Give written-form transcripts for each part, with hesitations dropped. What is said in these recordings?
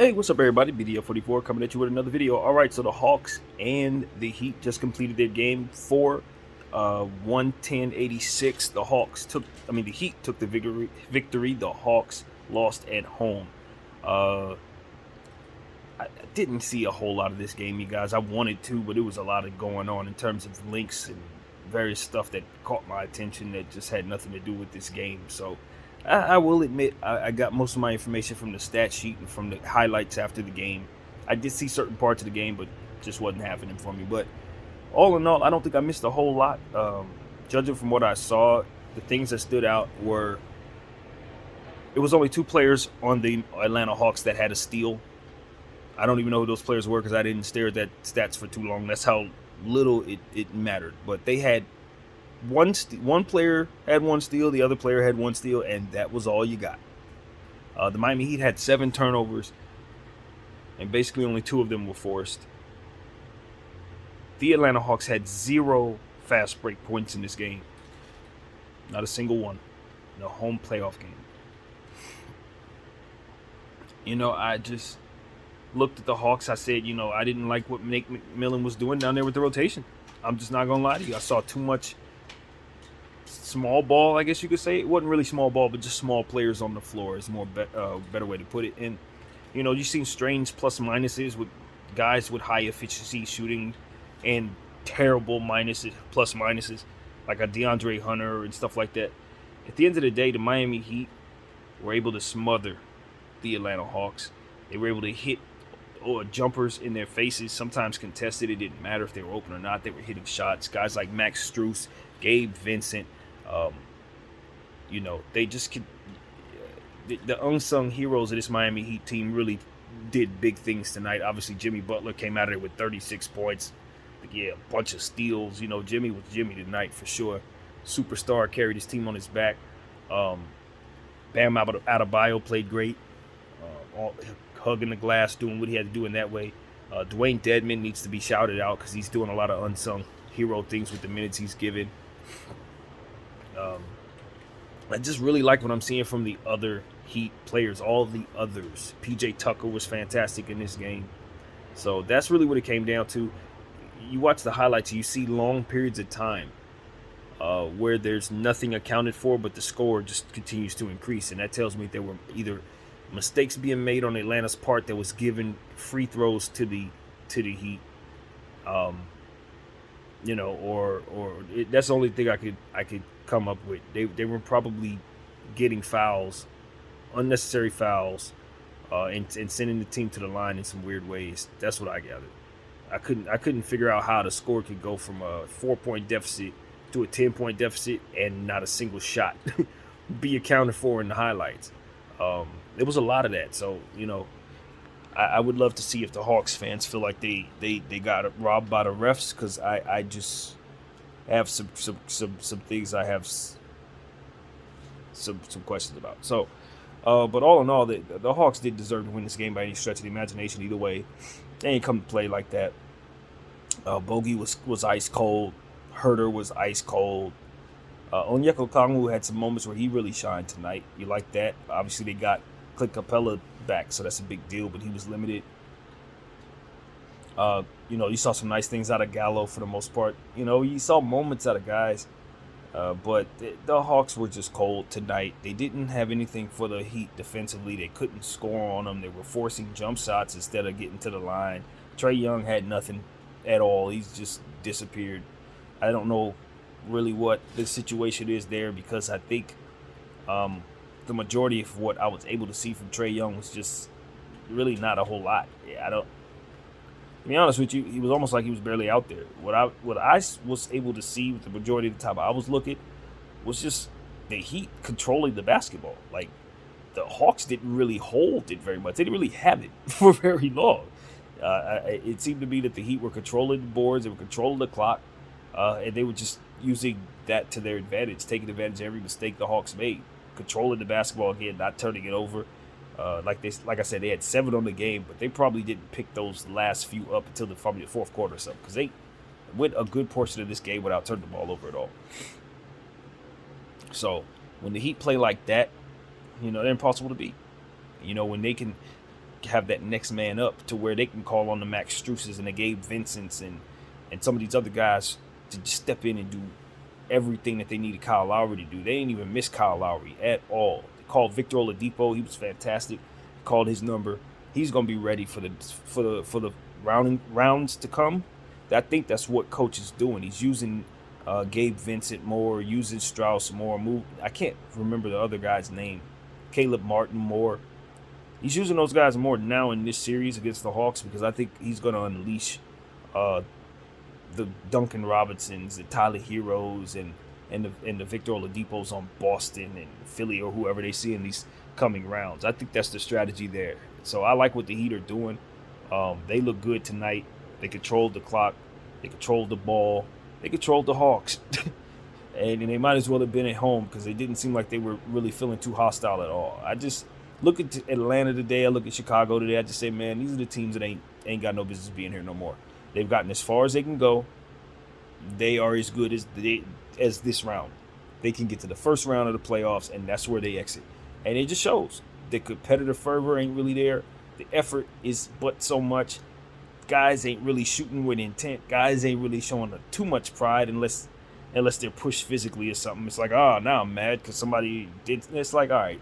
Hey, what's up, everybody? BDF44 coming at you with another video. All right, so the Hawks and the Heat just completed their game four, 110-86. The Heat took the victory. The Hawks lost at home. Uh, I didn't see a whole lot of this game, you guys. I wanted to, but it was a lot of going on in terms of links and various stuff that caught my attention that just had nothing to do with this game. So I will admit I got most of my information from the stat sheet and from the highlights after the game. I did see certain parts of the game, but just wasn't happening for me. But all in all, I don't think I missed a whole lot. Judging from what I saw, the things that stood out were it was only two players on the Atlanta Hawks that had a steal. I don't even know who those players were because I didn't stare at that stats for too long. That's how little it mattered. But they had one player had one steal, the other player had one steal, and that was all you got. The Miami Heat had 7 turnovers, and basically only 2 of them were forced. The Atlanta Hawks had 0 fast break points in this game. Not a single one. In a home playoff game. I just looked at the Hawks. I said, I didn't like what Nate McMillan was doing down there with the rotation. I'm just not going to lie to you. I saw too much small ball, I guess you could say. It wasn't really small ball, but just small players on the floor is more better way to put it. And, you've seen strange plus minuses with guys with high efficiency shooting and terrible plus minuses, like a DeAndre Hunter and stuff like that. At the end of the day, the Miami Heat were able to smother the Atlanta Hawks. They were able to hit jumpers in their faces, sometimes contested. It didn't matter if they were open or not. They were hitting shots. Guys like Max Strus, Gabe Vincent, they just could. The unsung heroes of this Miami Heat team really did big things tonight. Obviously, Jimmy Butler came out of there with 36 points. Yeah, a bunch of steals. Jimmy was Jimmy tonight for sure. Superstar, carried his team on his back. Bam Adebayo played great. Hugging the glass, doing what he had to do in that way. Dwayne Dedmon needs to be shouted out because he's doing a lot of unsung hero things with the minutes he's given. I just really like what I'm seeing from the other Heat players, all the others. PJ Tucker was fantastic in this game. So that's really what it came down to. You watch the highlights, you see long periods of time where there's nothing accounted for, but the score just continues to increase. And that tells me there were either mistakes being made on Atlanta's part that was giving free throws to the Heat, that's the only thing I could come up with. They were probably getting fouls, unnecessary fouls, and sending the team to the line in some weird ways. That's what I gathered. I couldn't figure out how the score could go from a 4-point deficit to a 10-point deficit and not a single shot be accounted for in the highlights. There was a lot of that. So, I would love to see if the Hawks fans feel like they got robbed by the refs, because I just have some things I have some questions about. So, but all in all, the Hawks did deserve to win this game by any stretch of the imagination. Either way, they ain't come to play like that. Bogey was ice cold. Herter was ice cold. Onyeka Okongwu had some moments where he really shined tonight. You like that? Obviously, they got Clint Capella back, so that's a big deal, but he was limited. You saw some nice things out of Gallo for the most part. You saw moments out of guys, but the Hawks were just cold tonight. They didn't have anything for the Heat defensively. They couldn't score on them. They were forcing jump shots instead of getting to the line. Trae Young had nothing at all. He's just disappeared. I don't know really what the situation is there, because I think the majority of what I was able to see from Trae Young was just really not a whole lot. To be honest with you, he was almost like he was barely out there. What I was able to see with the majority of the time I was looking was just the Heat controlling the basketball. Like, the Hawks didn't really hold it very much. They didn't really have it for very long. It seemed to me that the Heat were controlling the boards, they were controlling the clock, and they were just using that to their advantage, taking advantage of every mistake the Hawks made, controlling the basketball again, not turning it over. Like I said, they had 7 on the game, but they probably didn't pick those last few up until probably the fourth quarter or something, because they went a good portion of this game without turning the ball over at all. So when the Heat play like that, they're impossible to beat. When they can have that next man up to where they can call on the Max Struces and the Gabe Vincents and some of these other guys to just step in and do everything that they needed Kyle Lowry to do. They didn't even miss Kyle Lowry at all. They called Victor Oladipo. He was fantastic. Called his number. He's gonna be ready for the rounds to come. I think that's what coach is doing. He's using Gabe Vincent more, using Strauss more. I can't remember the other guy's name. Caleb Martin more. He's using those guys more now in this series against the Hawks because I think he's going to unleash the Duncan Robinsons, the Tyler Heroes, and the Victor Oladipos on Boston and Philly or whoever they see in these coming rounds. I think that's the strategy there. So I like what the Heat are doing. They look good tonight. They controlled the clock. They controlled the ball. They controlled the Hawks. and they might as well have been at home because they didn't seem like they were really feeling too hostile at all. I just look at Atlanta today. I look at Chicago today. I just say, man, these are the teams that ain't got no business being here no more. They've gotten as far as they can go. They are as good as this round. They can get to the first round of the playoffs, and that's where they exit. And it just shows. The competitive fervor ain't really there. The effort is but so much. Guys ain't really shooting with intent. Guys ain't really showing too much pride unless they're pushed physically or something. It's like, now I'm mad because somebody did. It's like, all right,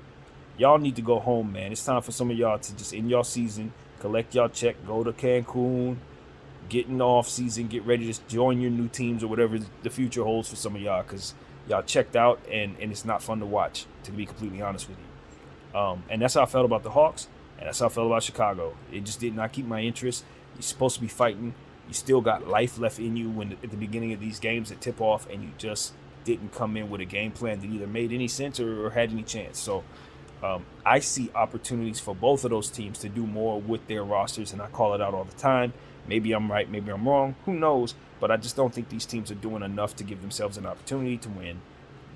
y'all need to go home, man. It's time for some of y'all to just end y'all season, collect y'all check, go to Cancun, get in the off season, get ready to join your new teams or whatever the future holds for some of y'all because y'all checked out and it's not fun to watch, to be completely honest with you. And that's how I felt about the Hawks, and that's how I felt about Chicago. It just did not keep my interest. You're supposed to be fighting. You still got life left in you at the beginning of these games that tip off, and you just didn't come in with a game plan that either made any sense or had any chance. So I see opportunities for both of those teams to do more with their rosters, and I call it out all the time. Maybe I'm right, maybe I'm wrong. Who knows? But I just don't think these teams are doing enough to give themselves an opportunity to win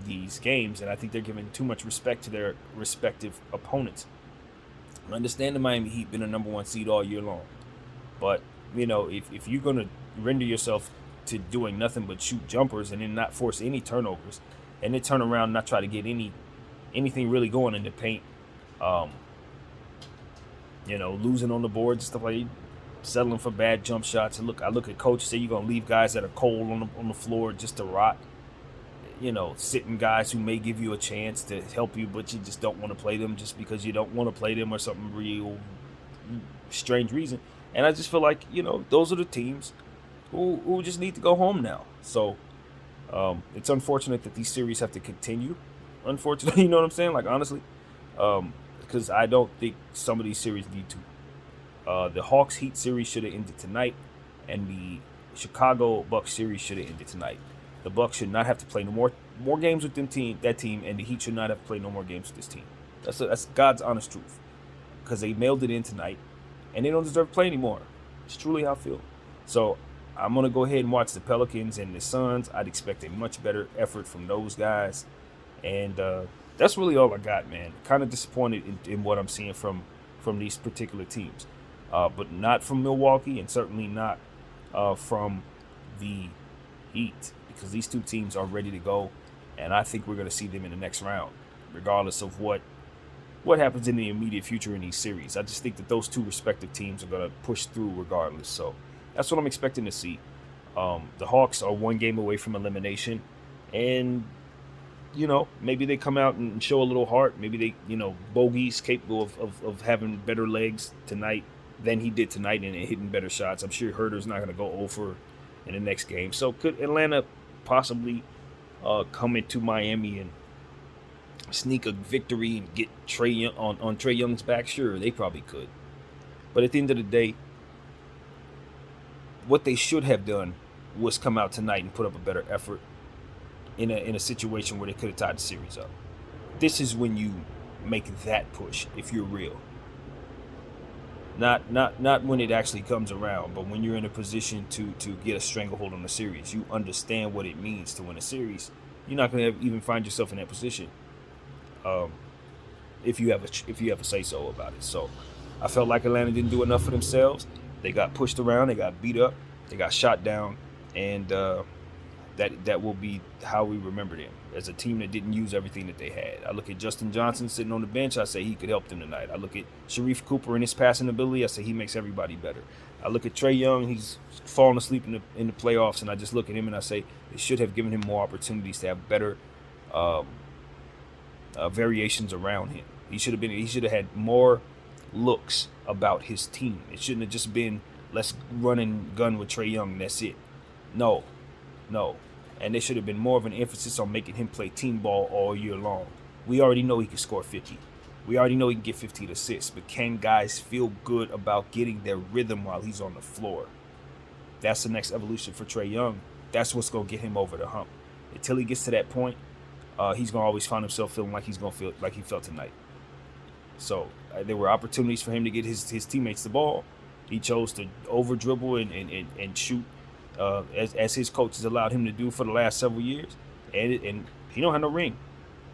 these games, and I think they're giving too much respect to their respective opponents. I understand the Miami Heat been a number one seed all year long, but if you're going to render yourself to doing nothing but shoot jumpers and then not force any turnovers, and then turn around and not try to get anything really going in the paint, losing on the boards and stuff like that, settling for bad jump shots. And I look at coach and say you're going to leave guys that are cold on the floor just to rot. Sitting guys who may give you a chance to help you, but you just don't want to play them just because you don't want to play them or something real strange reason. And I just feel like, those are the teams who just need to go home now. So it's unfortunate that these series have to continue. Unfortunately, you know what I'm saying? Like, honestly, because I don't think some of these series need to. The Hawks Heat series should have ended tonight, and the Chicago Bucks series should have ended tonight. The Bucks should not have to play no more games with that team, and the Heat should not have to play no more games with this team. That's God's honest truth, because they mailed it in tonight, and they don't deserve to play anymore. It's truly how I feel. So I'm going to go ahead and watch the Pelicans and the Suns. I'd expect a much better effort from those guys, and that's really all I got, man. Kind of disappointed in what I'm seeing from these particular teams, but not from Milwaukee, and certainly not from the Heat, because these two teams are ready to go, and I think we're going to see them in the next round, regardless of what happens in the immediate future in these series. I just think that those two respective teams are going to push through regardless. So that's what I'm expecting to see. The Hawks are one game away from elimination, and maybe they come out and show a little heart. Maybe they, Bogey's capable of having better legs tonight than he did tonight and hitting better shots. I'm sure Herter's not going to go over in the next game. So could Atlanta possibly come into Miami and sneak a victory and get Trae Young on Trae Young's back? Sure, they probably could. But at the end of the day, what they should have done was come out tonight and put up a better effort in a situation where they could have tied the series up. This is when you make that push if you're real. Not when it actually comes around, but when you're in a position to get a stranglehold on the series. You understand what it means to win a series. You're not going to even find yourself in that position if you have a say so about it. So I felt like Atlanta didn't do enough for themselves. They got pushed around, they got beat up, they got shot down, and That will be how we remember them, as a team that didn't use everything that they had. I look at Justin Johnson sitting on the bench. I say he could help them tonight. I look at Sharif Cooper and his passing ability. I say he makes everybody better. I look at Trae Young. He's falling asleep in the playoffs, and I just look at him and I say they should have given him more opportunities to have better variations around him. He should have had more looks about his team. It shouldn't have just been let's run and gun with Trae Young and that's it. No. And there should have been more of an emphasis on making him play team ball all year long. We already know he can score 50. We already know he can get 15 assists. But can guys feel good about getting their rhythm while he's on the floor? That's the next evolution for Trae Young. That's what's going to get him over the hump. Until he gets to that point, he's going to always find himself feeling like he's going to feel like he felt tonight. So there were opportunities for him to get his teammates the ball. He chose to over dribble and shoot as his coaches allowed him to do for the last several years. And he don't have no ring.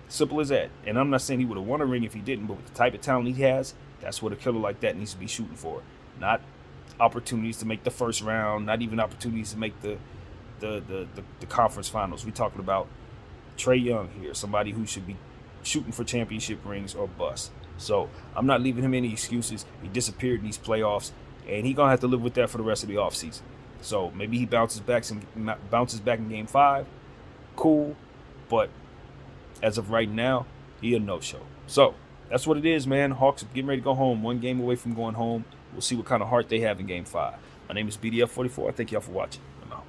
Simple as that. And I'm not saying he would have won a ring if he didn't, but with the type of talent he has, that's what a killer like that needs to be shooting for. Not opportunities to make the first round, not even opportunities to make the conference finals. We're talking about Trae Young here, somebody who should be shooting for championship rings or bust. So I'm not leaving him any excuses. He disappeared in these playoffs, and he's going to have to live with that for the rest of the offseason. So maybe he bounces back in Game 5. Cool. But as of right now, he a no-show. So that's what it is, man. Hawks are getting ready to go home. One game away from going home. We'll see what kind of heart they have in Game 5. My name is BDF44. Thank y'all for watching.